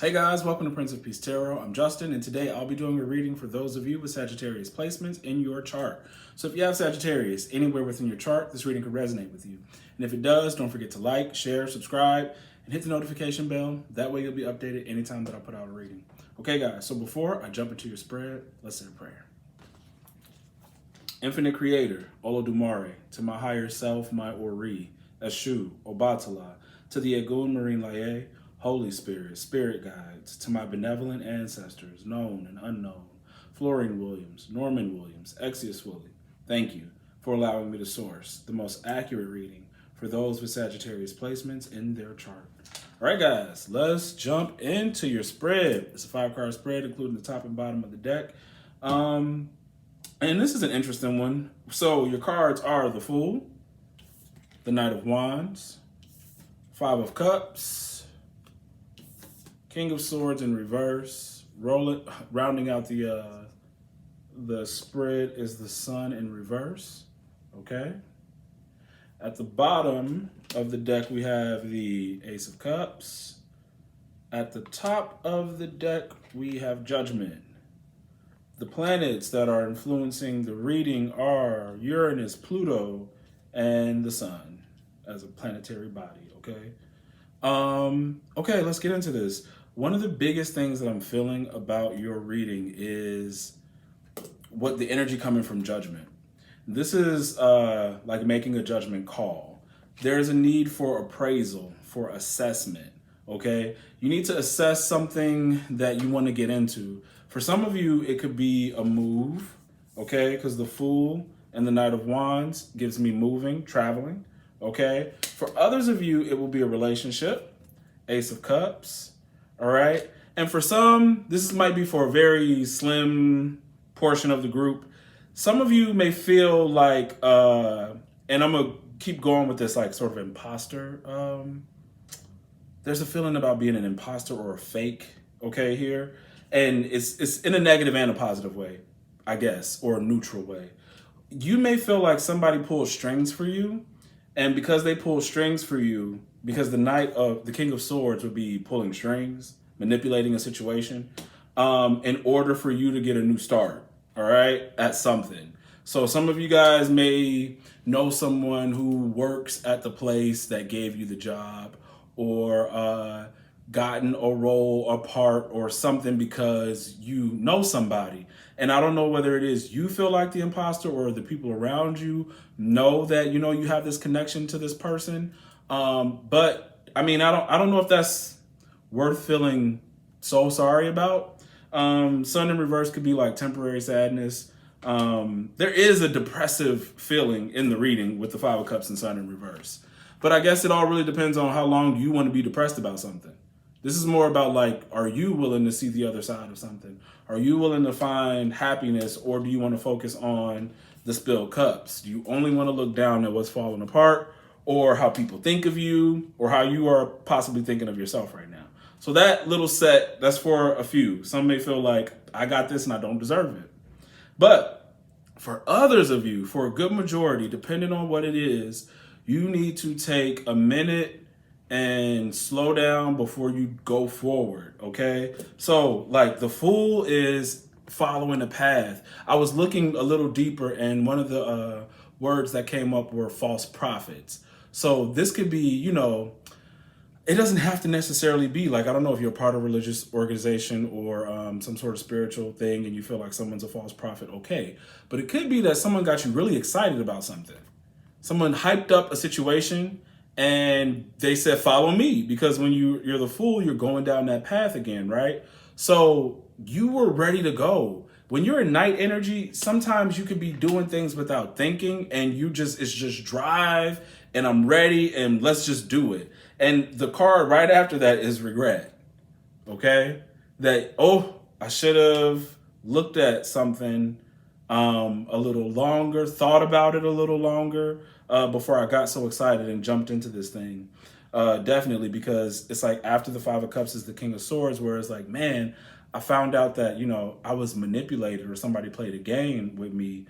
Hey guys, welcome to Prince of Peace Tarot. I'm Justin, and today I'll be doing a reading for those of you with Sagittarius placements in your chart. So if you have Sagittarius anywhere within your chart, this reading could resonate with you. And if it does, don't forget to like, share, subscribe, and hit the notification bell. That way you'll be updated anytime that I put out a reading. Okay guys, so before I jump into your spread, let's say a prayer. Infinite Creator, Olodumare, to my higher self, my Ori, Eshu, Obatala, to the Egun Marine Laye, Holy Spirit, Spirit Guides, to my benevolent ancestors, known and unknown, Florine Williams, Norman Williams, Exius Willie, thank you for allowing me to source the most accurate reading for those with Sagittarius placements in their chart. All right, guys, let's jump into your spread. It's a 5-card spread, including the top and bottom of the deck. And this is an interesting one. So your cards are the Fool, the Knight of Wands, 5 of Cups, King of Swords in reverse. Rounding out the spread is the Sun in reverse. Okay. At the bottom of the deck, we have the Ace of Cups. At the top of the deck, we have Judgment. The planets that are influencing the reading are Uranus, Pluto, and the Sun as a planetary body. Okay. Okay, let's get into this. One of the biggest things that I'm feeling about your reading is what the energy coming from Judgment. This is like making a judgment call. There's a need for appraisal, for assessment, okay? You need to assess something that you want to get into. For some of you, it could be a move, okay? Because the Fool and the Knight of Wands gives me moving, traveling, okay? For others of you, it will be a relationship, Ace of Cups, all right? And for some, this might be for a very slim portion of the group. Some of you may feel like, and I'm gonna keep going with this like sort of imposter. There's a feeling about being an imposter or a fake, okay, here. And it's in a negative and a positive way, I guess, or a neutral way. You may feel like somebody pulls strings for you, and because they pull strings for you, because the King of Swords would be pulling strings, manipulating a situation, in order for you to get a new start, all right, at something. So some of you guys may know someone who works at the place that gave you the job, or gotten a role, a part, or something because you know somebody. And I don't know whether it is you feel like the imposter or the people around you know that, you know, you have this connection to this person. But I mean, I don't know if that's worth feeling so sorry about. Sun in reverse could be like temporary sadness. There is a depressive feeling in the reading with the 5 of Cups and Sun in reverse. But I guess it all really depends on how long you want to be depressed about something. This is more about like, are you willing to see the other side of something? Are you willing to find happiness, or do you want to focus on the spilled cups? Do you only want to look down at what's falling apart, or how people think of you, or how you are possibly thinking of yourself right now? So that little set, that's for a few. Some may feel like, I got this and I don't deserve it. But for others of you, for a good majority, depending on what it is, you need to take a minute and slow down before you go forward, okay? So like the Fool is following a path. I was looking a little deeper, and one of the words that came up were false prophets. So this could be, you know, it doesn't have to necessarily be like, I don't know if you're part of a religious organization or some sort of spiritual thing and you feel like someone's a false prophet, okay. But it could be that someone got you really excited about something. Someone hyped up a situation and they said, follow me, because when you're the Fool, you're going down that path again, right? So you were ready to go. When you're in Knight energy, sometimes you could be doing things without thinking, and it's just drive, and I'm ready, and let's just do it. And the card right after that is regret, okay? That, oh, I should have looked at something a little longer, thought about it a little longer before I got so excited and jumped into this thing. Definitely, because it's like after the 5 of Cups is the King of Swords, where it's like, man, I found out that, you know, I was manipulated, or somebody played a game with me.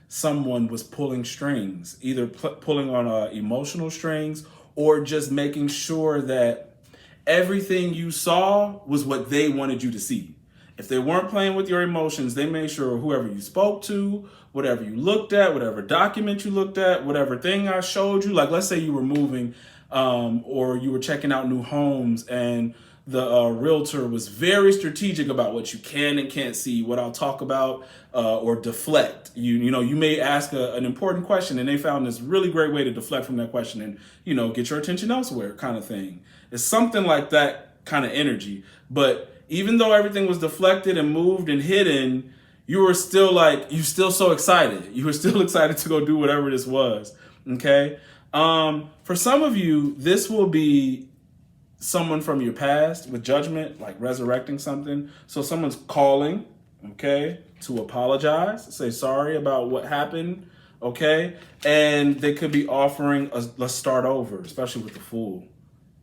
Someone was pulling strings, either pulling on emotional strings, or just making sure that everything you saw was what they wanted you to see. If they weren't playing with your emotions, they made sure whoever you spoke to, whatever you looked at, whatever document you looked at, whatever thing I showed you, like let's say you were moving or you were checking out new homes and the realtor was very strategic about what you can and can't see, what I'll talk about or deflect. You may ask an important question and they found this really great way to deflect from that question and, get your attention elsewhere kind of thing. It's something like that kind of energy. But even though everything was deflected and moved and hidden, you were still so excited. You were still excited to go do whatever this was. Okay. For some of you, this will be someone from your past with judgment, like resurrecting something. So someone's calling, okay, to apologize, say sorry about what happened, okay? And they could be offering let's start over, especially with the Fool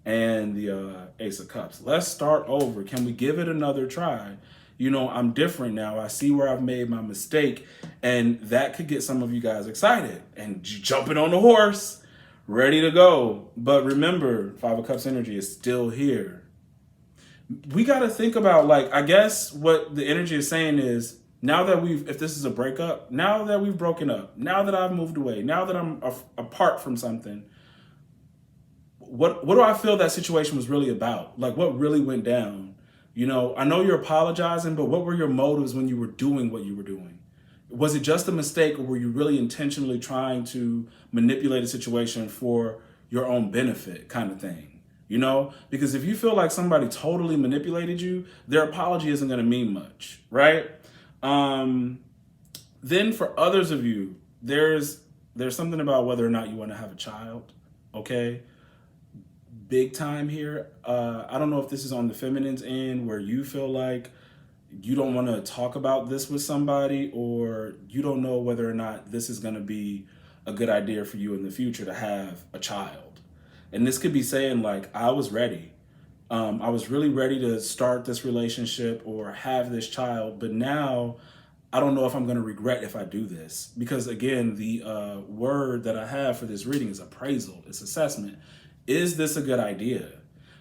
and the Ace of Cups. Let's start over. Can we give it another try? I'm different now. I see where I've made my mistake. And that could get some of you guys excited and jumping on the horse, ready to go. But remember, Five of Cups energy is still here. We got to think about, I guess what the energy is saying is, now that if this is a breakup, now that we've broken up, now that I've moved away, now that I'm apart from something, what do I feel that situation was really about? What really went down? I know you're apologizing, but what were your motives when you were doing what you were doing? Was it just a mistake, or were you really intentionally trying to manipulate a situation for your own benefit kind of thing? Because if you feel like somebody totally manipulated you, their apology isn't going to mean much, right? Then for others of you, there's something about whether or not you want to have a child, okay? Big time here. I don't know if this is on the feminine's end where you feel like you don't want to talk about this with somebody, or you don't know whether or not this is going to be a good idea for you in the future to have a child. And this could be saying I was ready. I was really ready to start this relationship or have this child, but now I don't know if I'm going to regret if I do this. Because again, the word that I have for this reading is appraisal. It's assessment. Is this a good idea?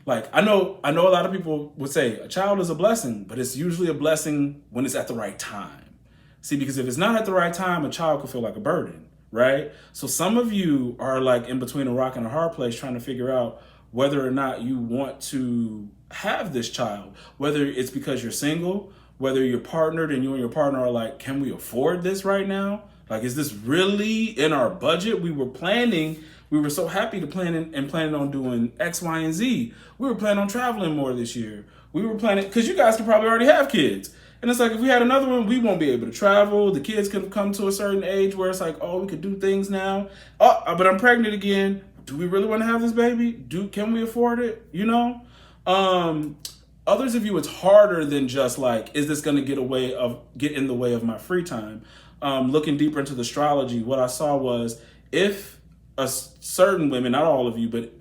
I know a lot of people would say a child is a blessing, but it's usually a blessing when it's at the right time. See, because if it's not at the right time, a child could feel like a burden, right? So some of you are in between a rock and a hard place trying to figure out whether or not you want to have this child, whether it's because you're single, whether you're partnered and you and your partner are can we afford this right now? Is this really in our budget? We were so happy to planning on doing X, Y, and Z. We were planning on traveling more this year. We were planning, because you guys could probably already have kids. And it's if we had another one, we won't be able to travel. The kids can come to a certain age where it's we could do things now. Oh, but I'm pregnant again. Do we really want to have this baby? Can we afford it? Others of you, it's harder than just is this going to get in the way of my free time? Looking deeper into the astrology, what I saw was if certain women, not all of you, but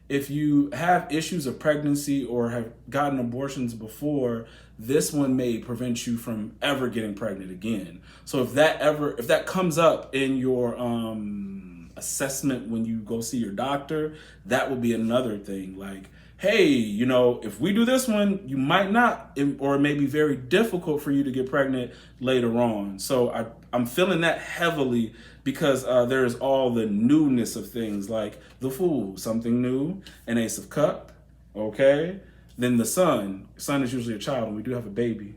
if you have issues of pregnancy or have gotten abortions before, this one may prevent you from ever getting pregnant again. So if that comes up in your assessment when you go see your doctor, that will be another thing. Hey, if we do this one, you might not, or it may be very difficult for you to get pregnant later on. So I'm feeling that heavily because there's all the newness of things like the Fool, something new, an Ace of Cup, okay? Then the Sun. Sun is usually a child, and we do have a baby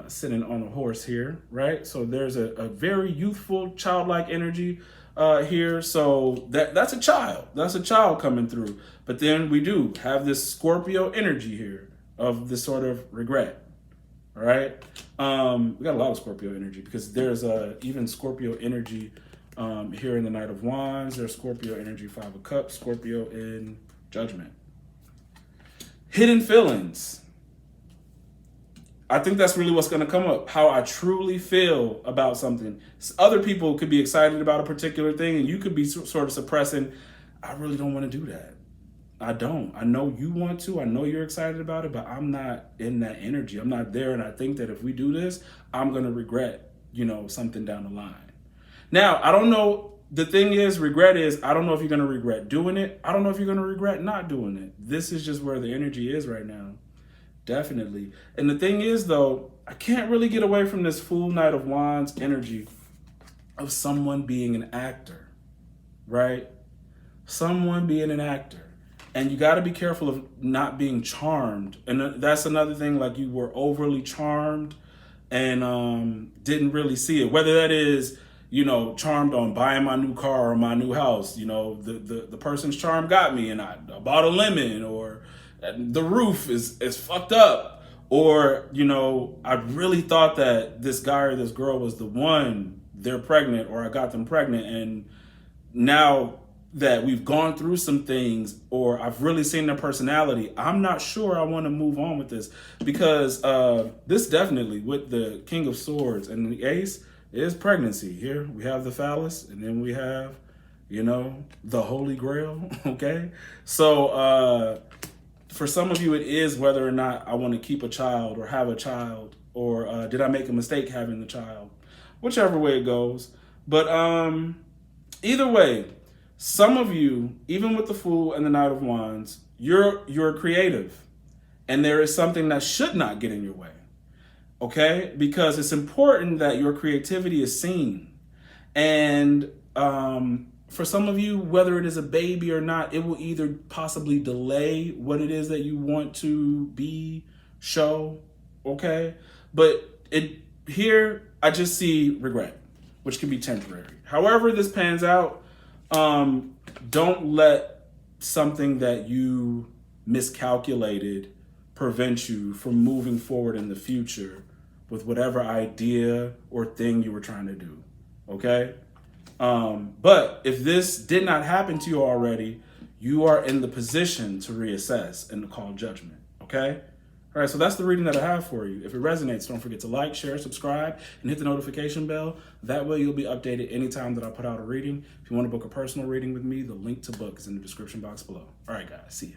sitting on a horse here, right? So there's a very youthful, childlike energy here. So that's a child. That's a child coming through. But then we do have this Scorpio energy here of this sort of regret. All right. We got a lot of Scorpio energy because there's even Scorpio energy here in the Knight of Wands. There's Scorpio energy, Five of Cups, Scorpio in Judgment. Hidden feelings. I think that's really what's going to come up, how I truly feel about something. Other people could be excited about a particular thing, and you could be sort of suppressing, I really don't want to do that. I don't. I know you want to. I know you're excited about it, but I'm not in that energy. I'm not there, and I think that if we do this, I'm going to regret, something down the line. Now, I don't know the thing is, regret is, I don't know if you're going to regret doing it. I don't know if you're going to regret not doing it. This is just where the energy is right now. Definitely. And the thing is, though, I can't really get away from this Fool Knight of Wands energy of someone being an actor, right? Someone being an actor. And you got to be careful of not being charmed. And that's another thing, like you were overly charmed and didn't really see it. Whether that is, you know, charmed on buying my new car or my new house, you know, the person's charm got me and I bought a lemon, or the roof is fucked up, or, you know, I really thought that this guy or this girl was the one, they're pregnant, or I got them pregnant, and now that we've gone through some things, or I've really seen their personality, I'm not sure I want to move on with this, because this definitely, with the King of Swords and the Ace, is pregnancy. Here we have the phallus, and then we have, you know, the Holy Grail. Okay, so for some of you, it is whether or not I want to keep a child or have a child, or did I make a mistake having the child, whichever way it goes. But either way, some of you, even with the Fool and the Knight of Wands, you're creative, and there is something that should not get in your way, okay? Because it's important that your creativity is seen. And for some of you, whether it is a baby or not, it will either possibly delay what it is that you want to show, okay? But here, I just see regret, which can be temporary. However this pans out, don't let something that you miscalculated prevent you from moving forward in the future with whatever idea or thing you were trying to do, okay? But if this did not happen to you already, you are in the position to reassess and to call judgment, okay? All right, so that's the reading that I have for you. If it resonates, don't forget to like, share, subscribe, and hit the notification bell. That way you'll be updated anytime that I put out a reading. If you want to book a personal reading with me, the link to book is in the description box below. All right, guys, see ya.